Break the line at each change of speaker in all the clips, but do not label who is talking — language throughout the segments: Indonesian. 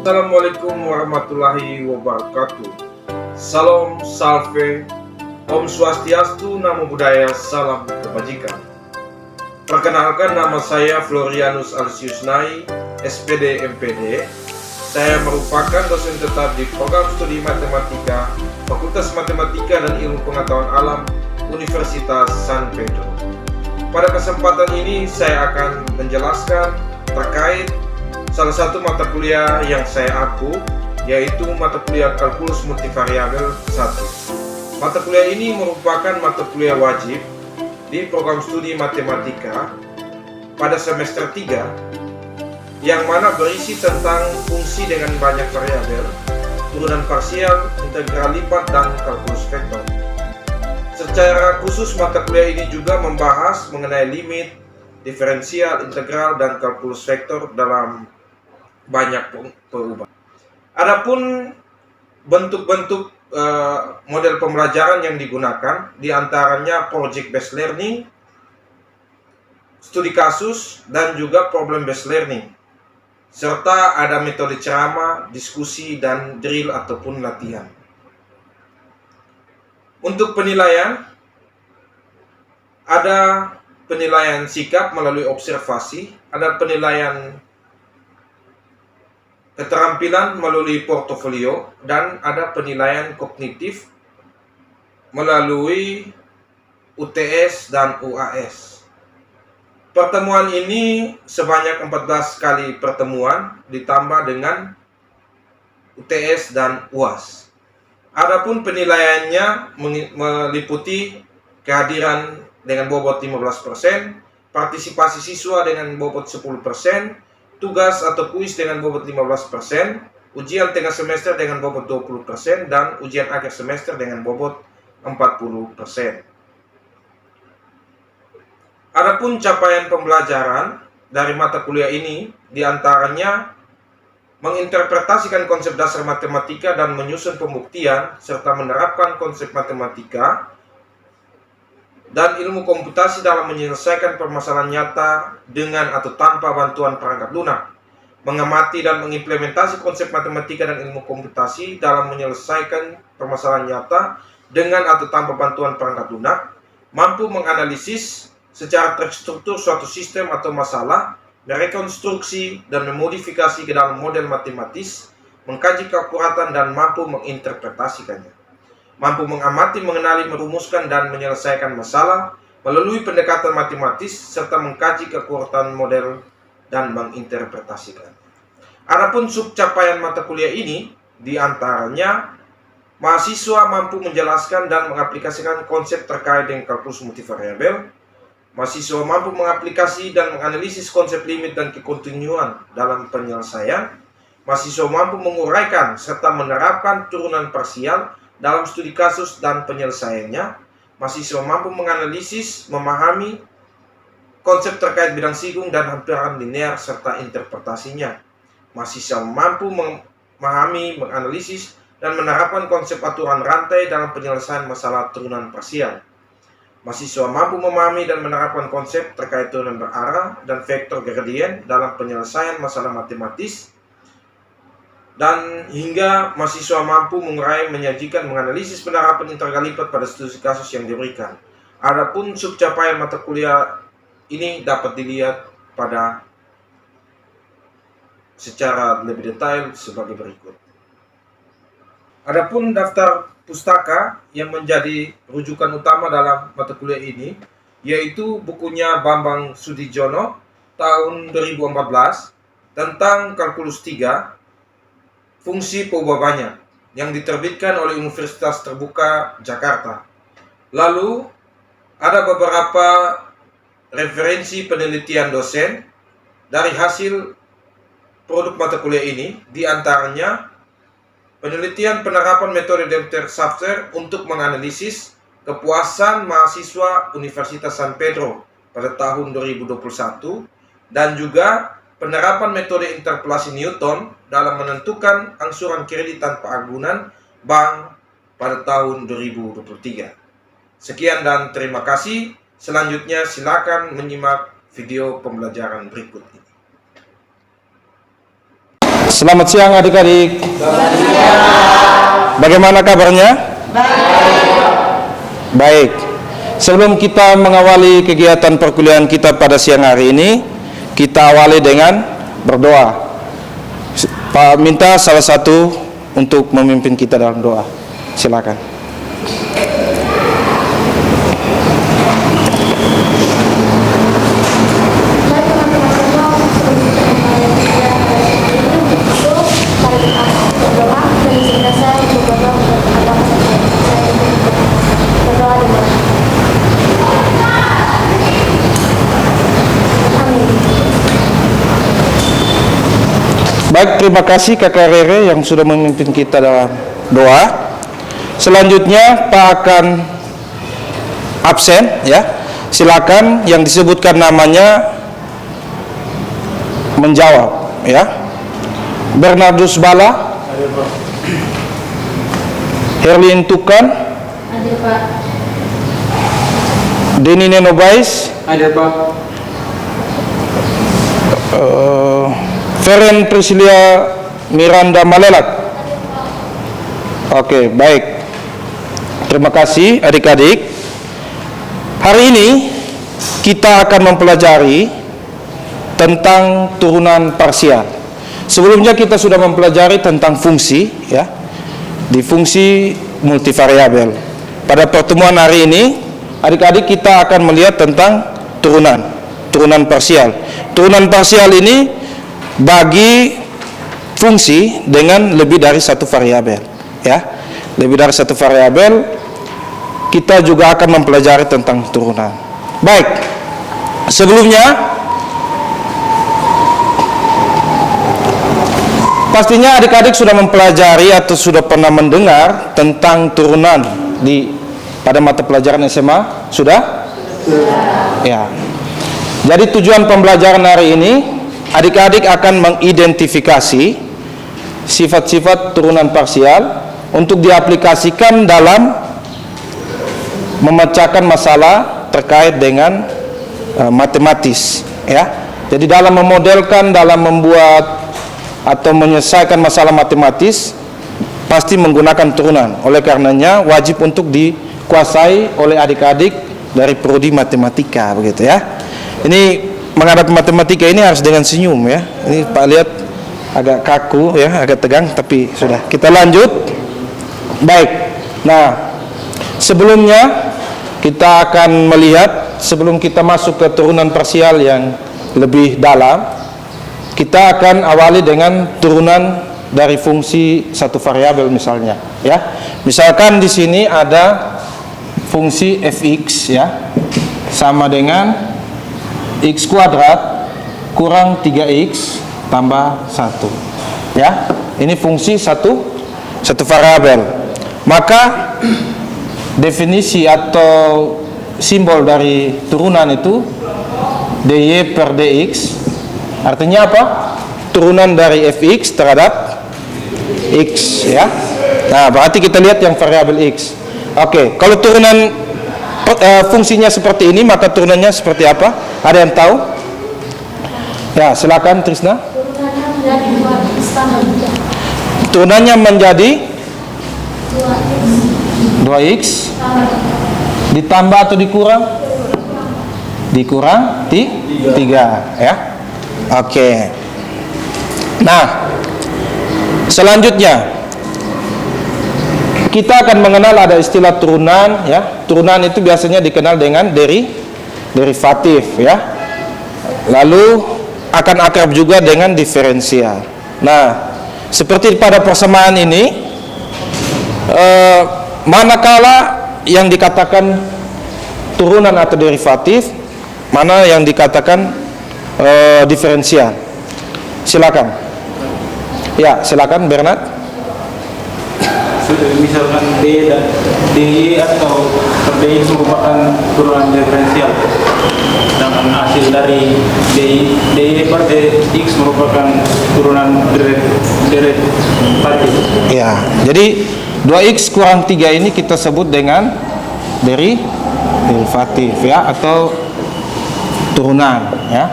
Assalamualaikum warahmatullahi wabarakatuh. Salam, salve, Om Swastiastu, Namo Buddhaya, salam kebajikan. Perkenalkan, nama saya Florianus Alsius Nai, SPD MPD. Saya merupakan dosen tetap di program studi matematika, Fakultas Matematika dan Ilmu Pengetahuan Alam, Universitas San Pedro. Pada kesempatan ini saya akan menjelaskan terkait salah satu mata kuliah yang saya ampu, yaitu mata kuliah Kalkulus Multivariabel 1. Mata kuliah ini merupakan mata kuliah wajib di program studi matematika pada semester 3, yang mana berisi tentang fungsi dengan banyak variabel, turunan parsial, integral lipat, dan kalkulus vektor. Secara khusus mata kuliah ini juga membahas mengenai limit, diferensial, integral, dan kalkulus vektor dalam banyak perubahan. Adapun bentuk-bentuk model pembelajaran yang digunakan, diantaranya project based learning, studi kasus, dan juga problem based learning, serta ada metode ceramah, diskusi, dan drill ataupun latihan. Untuk penilaian, ada penilaian sikap melalui observasi, ada penilaian keterampilan melalui portofolio, dan ada penilaian kognitif melalui UTS dan UAS. Pertemuan ini sebanyak 14 kali pertemuan ditambah dengan UTS dan UAS. Adapun penilaiannya meliputi kehadiran dengan bobot 15%, partisipasi siswa dengan bobot 10%, tugas atau kuis dengan bobot 15%, ujian tengah semester dengan bobot 20%, dan ujian akhir semester dengan bobot 40%. Adapun capaian pembelajaran dari mata kuliah ini diantaranya menginterpretasikan konsep dasar matematika dan menyusun pembuktian, serta menerapkan konsep matematika dan ilmu komputasi dalam menyelesaikan permasalahan nyata dengan atau tanpa bantuan perangkat lunak, mengamati dan mengimplementasi konsep matematika dan ilmu komputasi dalam menyelesaikan permasalahan nyata dengan atau tanpa bantuan perangkat lunak, mampu menganalisis secara terstruktur suatu sistem atau masalah, merekonstruksi dan memodifikasi ke dalam model matematis, mengkaji keakuratan dan mampu menginterpretasikannya, mampu mengamati, mengenali, merumuskan, dan menyelesaikan masalah melalui pendekatan matematis, serta mengkaji keakuratan model dan menginterpretasikan. Adapun subcapaian mata kuliah ini diantaranya mahasiswa mampu menjelaskan dan mengaplikasikan konsep terkait dengan kalkulus multivariabel, mahasiswa mampu mengaplikasi dan menganalisis konsep limit dan kekontinuan dalam penyelesaian, mahasiswa mampu menguraikan serta menerapkan turunan parsial dalam studi kasus dan penyelesaiannya, mahasiswa mampu menganalisis, memahami konsep terkait bidang sigung dan hampiran linear serta interpretasinya. Mahasiswa mampu memahami, menganalisis, dan menerapkan konsep aturan rantai dalam penyelesaian masalah turunan parsial. Mahasiswa mampu memahami dan menerapkan konsep terkait turunan berarah dan vektor gradien dalam penyelesaian masalah matematis, dan hingga mahasiswa mampu mengurai, menyajikan, menganalisis penerapan integral lipat pada studi kasus yang diberikan. Adapun subcapaian mata kuliah ini dapat dilihat pada secara lebih detail sebagai berikut. Adapun daftar pustaka yang menjadi rujukan utama dalam mata kuliah ini, yaitu bukunya Bambang Sudidjono tahun 2014 tentang kalkulus 3, fungsi peubah banyak, yang diterbitkan oleh Universitas Terbuka Jakarta. Lalu ada beberapa referensi penelitian dosen dari hasil produk mata kuliah ini, diantaranya penelitian penerapan metode Demter-Safter untuk menganalisis kepuasan mahasiswa Universitas San Pedro pada tahun 2021, dan juga penerapan metode interpolasi Newton dalam menentukan angsuran kredit tanpa agunan bank pada tahun 2023. Sekian dan terima kasih. Selanjutnya silakan menyimak video pembelajaran berikut ini.
Selamat siang adik-adik. Bagaimana kabarnya? Baik. Sebelum kita mengawali kegiatan perkuliahan kita pada siang hari ini, kita awali dengan berdoa. Pak minta salah satu untuk memimpin kita dalam doa. Silakan. Baik, terima kasih Kakak Rere yang sudah memimpin kita dalam doa. Selanjutnya Pak akan absen ya. Silakan yang disebutkan namanya menjawab ya. Bernardus Bala. Hadir, Pak. Herlin Tukan. Hadir, Pak. Deni Nenobais. Hadir, Pak. Feren Priscilia Miranda Malelak. Oke, baik. Terima kasih adik-adik. Hari ini kita akan mempelajari tentang turunan parsial. Sebelumnya kita sudah mempelajari tentang fungsi ya. Di fungsi multivariabel. Pada pertemuan hari ini, adik-adik kita akan melihat tentang turunan parsial. Turunan parsial ini bagi fungsi dengan lebih dari satu variabel ya. Lebih dari satu variabel, kita juga akan mempelajari tentang turunan. Baik, sebelumnya pastinya adik-adik sudah mempelajari atau sudah pernah mendengar tentang turunan pada mata pelajaran SMA. Sudah? Ya. Jadi tujuan pembelajaran hari ini, adik-adik akan mengidentifikasi sifat-sifat turunan parsial untuk diaplikasikan dalam memecahkan masalah terkait dengan matematis ya. Jadi dalam memodelkan, dalam membuat atau menyelesaikan masalah matematis pasti menggunakan turunan. Oleh karenanya wajib untuk dikuasai oleh adik-adik dari prodi matematika begitu ya. Ini menghadapi matematika ini harus dengan senyum ya. Ini Pak lihat agak kaku ya, agak tegang, tapi sudah. Kita lanjut. Baik. Nah, sebelumnya kita akan melihat, sebelum kita masuk ke turunan parsial yang lebih dalam, kita akan awali dengan turunan dari fungsi satu variabel misalnya ya. Misalkan di sini ada fungsi fx ya, sama dengan x kuadrat kurang 3x tambah 1 ya. Ini fungsi satu variabel. Maka definisi atau simbol dari turunan itu dy per dx. Artinya apa? Turunan dari fx terhadap x ya. Nah, berarti kita lihat yang variabel x. Oke, kalau turunan fungsinya seperti ini, maka turunannya seperti apa? Ada yang tahu? Ya, silakan Trisna. Turunannya menjadi 2x ditambah atau dikurang? Dikurang 3 ya. Oke. Nah, selanjutnya kita akan mengenal ada istilah turunan ya. Turunan itu biasanya dikenal dengan derivatif ya. Lalu akan akrab juga dengan diferensial. Nah, seperti pada persamaan ini, manakala yang dikatakan turunan atau derivatif, mana yang dikatakan diferensial. Silakan. Ya, silakan Bernard.
Misalkan D dan DY atau DY merupakan turunan diferensial, sedangkan hasil dari DY per dx merupakan turunan derivatif.
Ya, jadi 2x kurang 3 ini kita sebut dengan derivatif ya, atau turunan ya.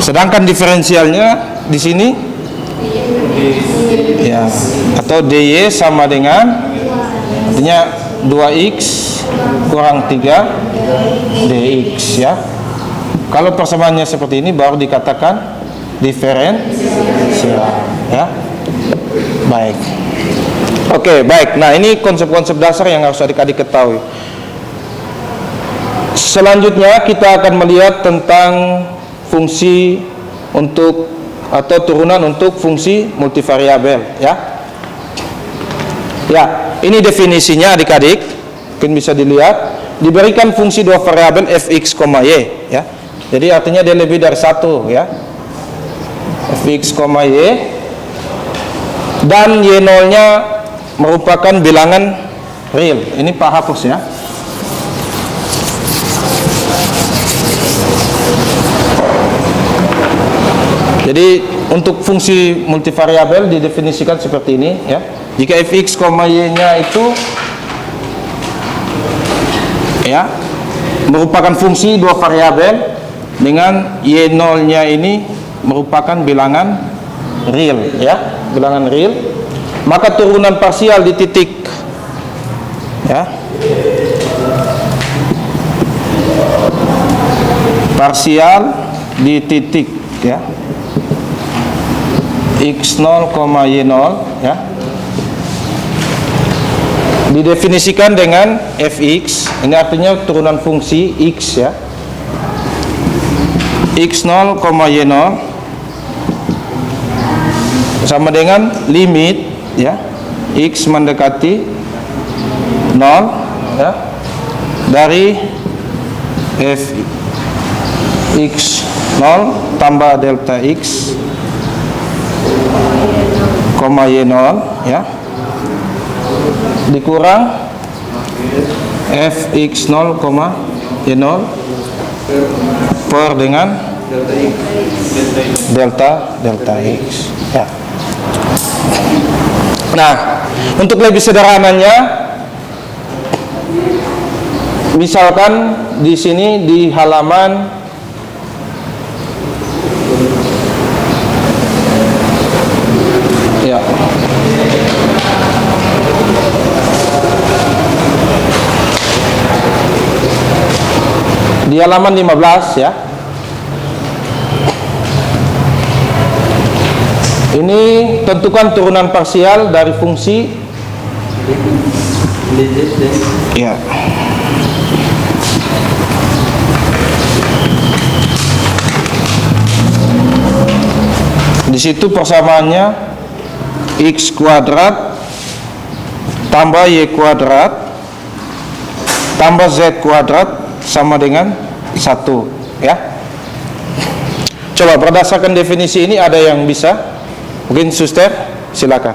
Sedangkan diferensialnya di sini ya, atau dy sama dengan, artinya 2x kurang 3 dx ya. Kalau persamaannya seperti ini baru dikatakan diferensial ya. Baik. Oke, baik. Nah, ini konsep-konsep dasar yang harus adik-adik ketahui. Selanjutnya kita akan melihat tentang fungsi untuk atau turunan untuk fungsi multivariabel ya. Ya, ini definisinya adik-adik. Mungkin bisa dilihat, diberikan fungsi dua variabel fx, y ya. Jadi artinya dia lebih dari satu ya. Fx, y dan y0-nya merupakan bilangan real. Ini Pak hapus ya. Jadi untuk fungsi multivariabel didefinisikan seperti ini ya. Jika fx, y-nya itu ya merupakan fungsi dua variabel dengan y0-nya ini merupakan bilangan real ya, bilangan real, maka turunan parsial di titik ya, parsial di titik ya x0, y0 ya didefinisikan dengan fx. Ini artinya turunan fungsi x ya, x0, y0 sama dengan limit ya x mendekati 0 ya dari f x0 tambah delta x, y0 ya dikurang fx0, y0 per dengan delta x ya. Nah, untuk lebih sederhananya, misalkan di sini di halaman ya, di halaman 15 ya. Ini tentukan turunan parsial dari fungsi ya. Di situ persamaannya x kuadrat tambah y kuadrat tambah z kuadrat sama dengan 1 ya. Coba berdasarkan definisi ini ada yang bisa? Mungkin suster, silakan.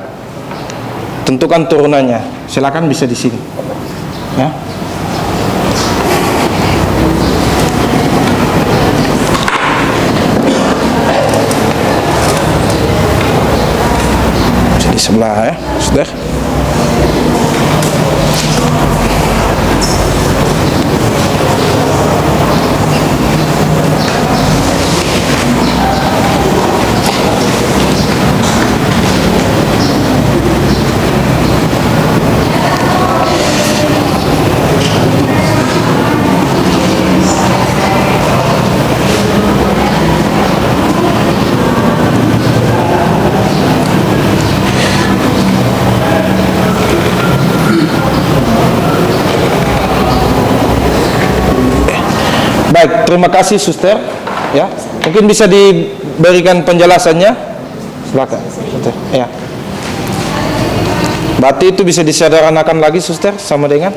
Tentukan turunannya. Silakan bisa di sini. Ya. Di sebelah ya, suster. Baik, terima kasih suster. Ya, mungkin bisa diberikan penjelasannya. Silakan, suster. Ya. Berarti itu bisa disederhanakan lagi, suster, sama dengan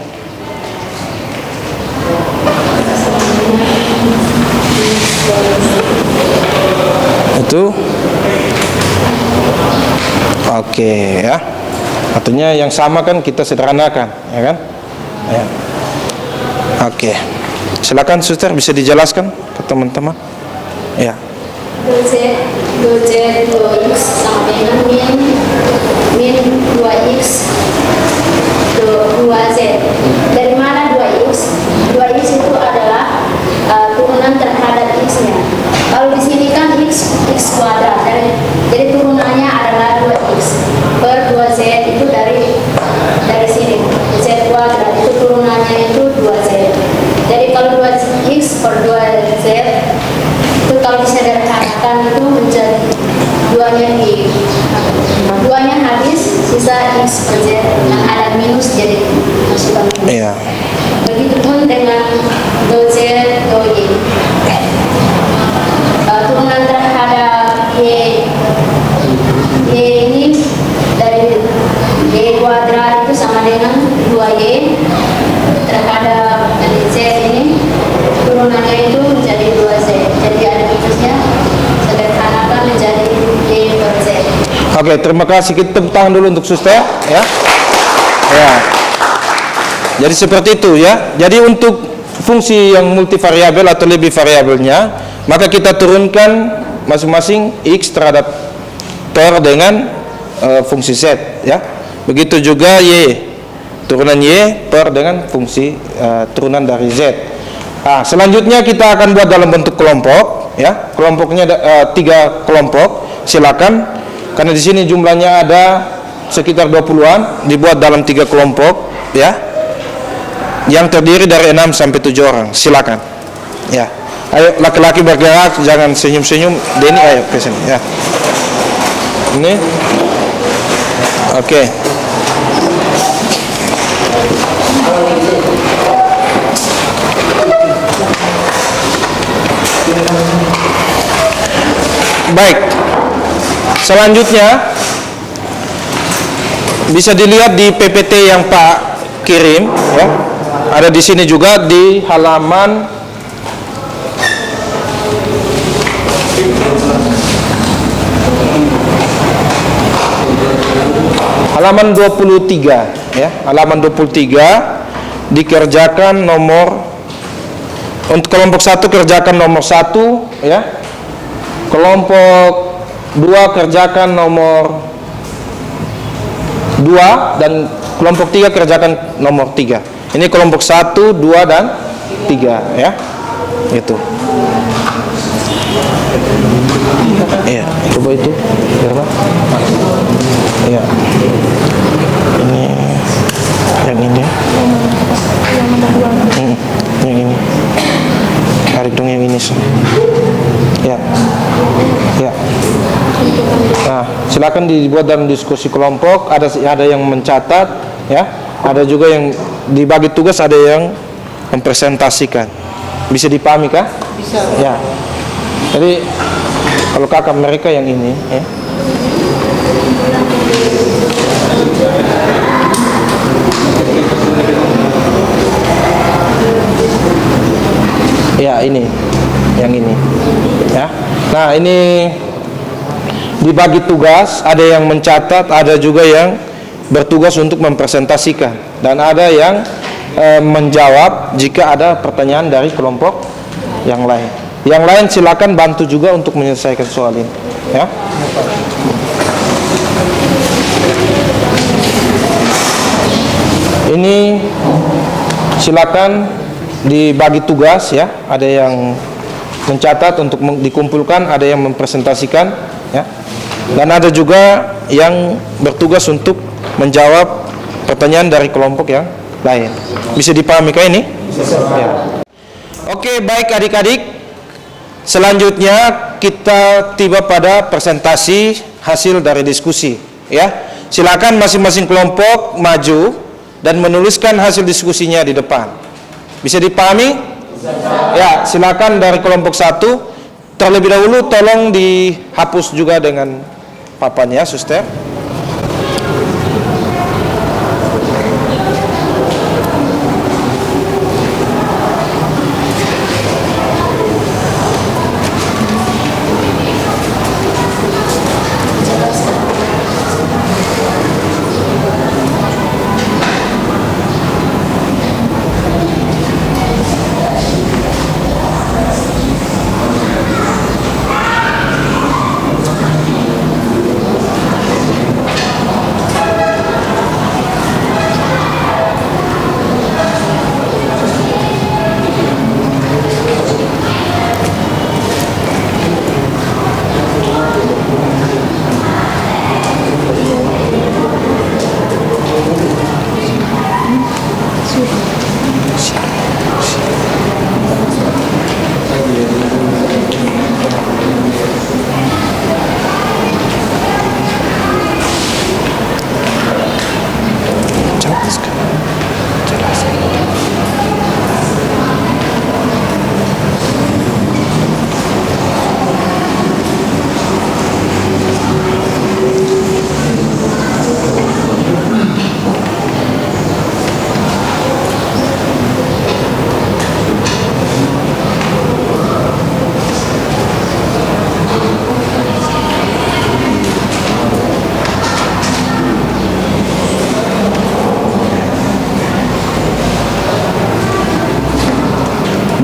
itu. Oke, ya. Artinya yang sama kan kita sederhanakan, ya kan? Ya. Oke. Silakan suster, bisa dijelaskan ke teman-teman. Ya.
2x sama dengan min 2x 2z. Dari mana 2x? 2x itu adalah turunan terhadap x-nya. Kalau di sini kan x kuadrat, dari itu menjadi duanya habis, sisa X per Z yang ada minus jadi masukkan minus.
Iya.
Begitupun dengan do Z, do Y. Turunan terhadap Y ini dari Y kuadrat itu sama dengan 2Y terhadap dari Z ini turunannya itu menjadi 2Z, jadi ada minusnya, sederhanakan menjadi Y per Z.
Oke, terima kasih. Kita tepuk tangan dulu untuk suster, ya. Ya. Jadi seperti itu, ya. Jadi untuk fungsi yang multivariabel atau lebih variabelnya, maka kita turunkan masing-masing X terhadap per dengan fungsi Z, ya. Begitu juga Y, turunan Y per dengan fungsi turunan dari Z. Nah, selanjutnya kita akan buat dalam bentuk kelompok, ya. Kelompoknya 3 kelompok. Silakan, karena di sini jumlahnya ada sekitar 20-an, dibuat dalam 3 kelompok, ya. Yang terdiri dari 6 sampai 7 orang. Silakan. Ya. Ayo laki-laki bergerak, jangan senyum-senyum. Denny, ayo ke sini, ya. Ini. Oke. Baik. Selanjutnya bisa dilihat di PPT yang Pak kirim, ya. Ada di sini juga di halaman halaman 23, ya. Halaman 23 dikerjakan nomor, untuk kelompok 1 kerjakan nomor 1, ya. Kelompok 2 kerjakan nomor 2 dan kelompok 3 kerjakan nomor 3. Ini kelompok 1, 2 dan 3, ya. Itu. Iya, coba itu. Berapa? Iya. Ini yang ini. Yang ini. Tarik dong yang ini. Ya. Ya. Nah, silakan dibuat dalam diskusi kelompok. Ada yang mencatat, ya. Ada juga yang dibagi tugas, ada yang mempresentasikan. Bisa dipahami kah? Bisa. Ya. Jadi kalau kakak mereka yang ini, ya. Ya, ini. Yang ini. Ya. Nah, ini dibagi tugas, ada yang mencatat, ada juga yang bertugas untuk mempresentasikan, dan ada yang menjawab jika ada pertanyaan dari kelompok yang lain. Yang lain silakan bantu juga untuk menyelesaikan soal ini, ya. Ini silakan dibagi tugas, ya. Ada yang mencatat untuk dikumpulkan, ada yang mempresentasikan, ya. Dan ada juga yang bertugas untuk menjawab pertanyaan dari kelompok yang lain. Bisa dipahami kah ini? Ya. Oke, baik adik-adik. Selanjutnya kita tiba pada presentasi hasil dari diskusi, ya. Silakan masing-masing kelompok maju dan menuliskan hasil diskusinya di depan. Bisa dipahami? Ya, silakan dari kelompok 1. Terlebih dahulu tolong dihapus juga dengan papannya, suster.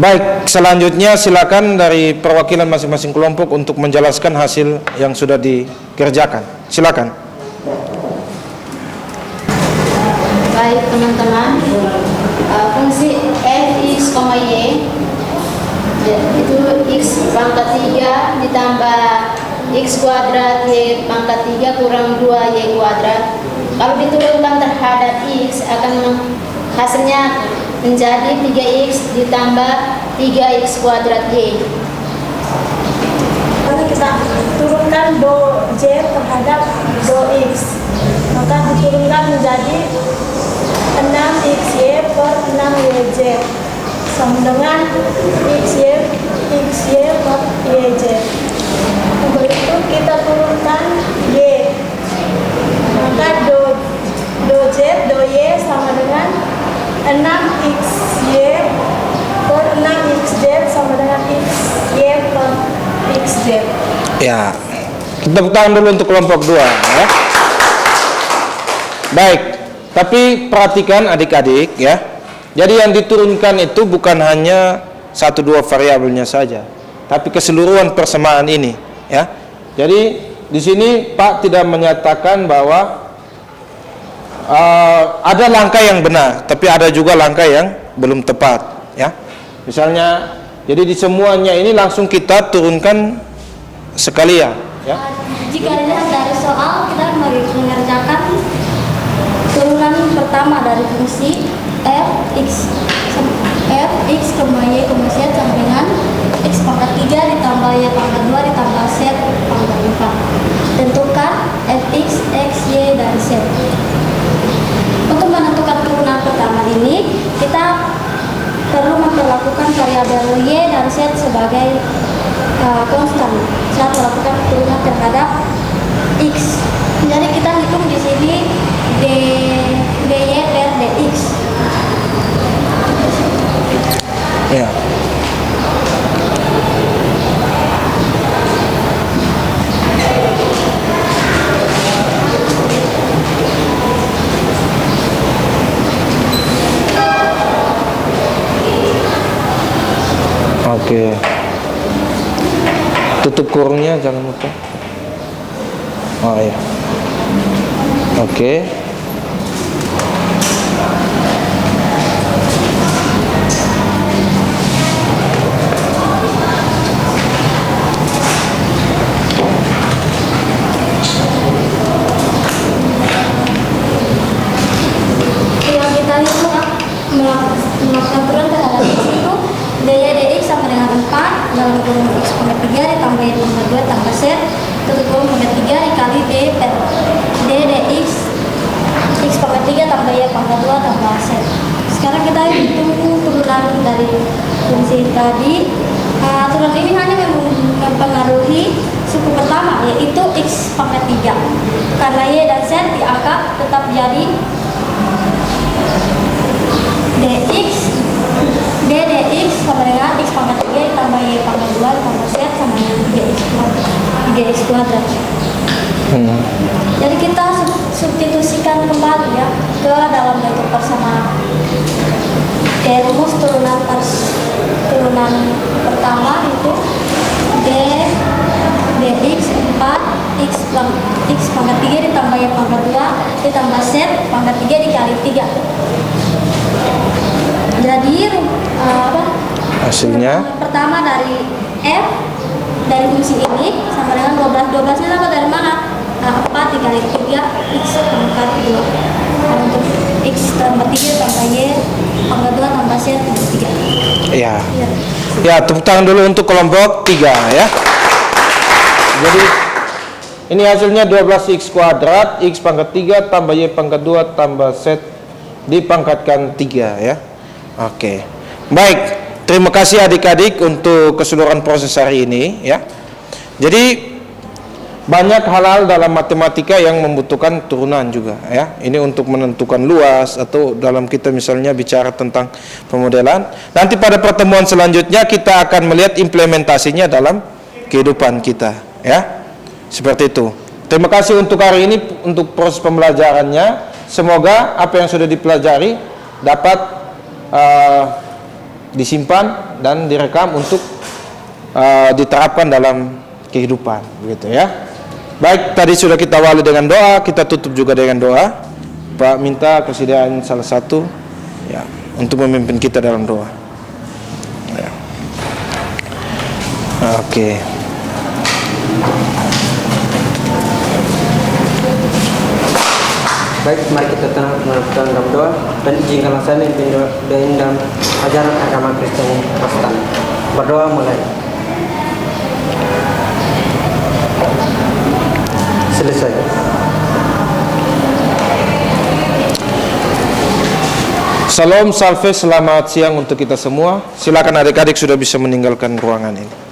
Baik, selanjutnya silakan dari perwakilan masing-masing kelompok untuk menjelaskan hasil yang sudah dikerjakan. Silakan.
Baik teman-teman, fungsi f x, y itu x pangkat 3 ditambah x kuadrat y pangkat 3 kurang 2y kuadrat. Kalau diturunkan terhadap x akan hasilnya menjadi 3x ditambah 3x kuadrat y.
Lalu kita turunkan do z terhadap do x, maka diturunkan menjadi 6xy per 6yz sama dengan xy per yz. Untuk itu kita turunkan y, maka do z do y sama dengan 6xy per 6xz sama dengan xy per xz.
Ya, kita tepuk tangan dulu untuk kelompok 2 ya. Baik, tapi perhatikan adik-adik ya. Jadi yang diturunkan itu bukan hanya 1-2 variabelnya saja, tapi keseluruhan persamaan ini ya. Jadi di sini Pak tidak menyatakan bahwa ada langkah yang benar, tapi ada juga langkah yang belum tepat ya. Misalnya, jadi di semuanya ini langsung kita turunkan sekalian ya.
Jika dilihat dari soal, kita mengerjakan turunan pertama dari fungsi f x, y, z sama dengan x pangkat 3 ditambah y pangkat 2 ditambah z pangkat 4. Tentukan fx, x, y, dan z. Untuk menentukan turunan pertama ini, kita perlu memperlakukan variabel y dan z sebagai konstan saat melakukan turunan terhadap x. Jadi kita hitung di sini dy per dx.
Ya. Oke. Tutup kurungnya, jangan lupa. Oh ya. Oke.
Yang kita hitung melakukan turunan terhadap x itu dy dx sama dengan 4 dalam kurung x pangkat 3 ditambah y pangkat 2 tambah z tutup kurung pangkat 3 dikali d per d dx x pangkat 3 tambah y pangkat 2 tambah z. Sekarang kita hitung turunan dari fungsi tadi. Turunan ini hanya mempengaruhi suku pertama, yaitu x pangkat 3, karena y dan z dianggap tetap jadi dx sama dengan x pangkat 3 ditambah y pangkat 2 ditambah z sama dengan 3x kuadrat. Jadi kita substitusikan kembali ya ke dalam bentuk persamaan. Rumus turunan pertama itu dx 4 x pangkat 3 ditambah y pangkat 2 ditambah z pangkat 3 dikali 3. Jadi
Hasilnya
pertama dari f dari fungsi ini sama dengan 12 nya dapat dari mana? 4 dikali 3 x pangkat 2. Untuk x tambah 3 tambah y pangkat 2 tambah z tambah 3.
ya. Ya, tepuk tangan dulu untuk kelompok 3 ya. Jadi ini hasilnya 12x kuadrat x pangkat 3 tambah y pangkat 2 tambah z dipangkatkan 3 ya. Oke. Baik, terima kasih adik-adik untuk keseluruhan proses hari ini ya. Jadi banyak hal-hal dalam matematika yang membutuhkan turunan juga ya. Ini untuk menentukan luas atau dalam kita misalnya bicara tentang pemodelan. Nanti pada pertemuan selanjutnya kita akan melihat implementasinya dalam kehidupan kita ya. Seperti itu. Terima kasih untuk hari ini untuk proses pembelajarannya. Semoga apa yang sudah dipelajari dapat disimpan dan direkam untuk diterapkan dalam kehidupan, begitu ya. Baik, tadi sudah kita awali dengan doa, kita tutup juga dengan doa. Pak minta kesediaan salah satu ya untuk memimpin kita dalam doa. Ya. Oke.
Baik, mari kita tenang melakukan dalam doa dan izinkanlah saya memimpin doa dalam ajaran agama Kristen Protestan. Berdoa mulai. Selesai.
Salam, salve, selamat siang untuk kita semua. Silakan adik-adik sudah bisa meninggalkan ruangan ini.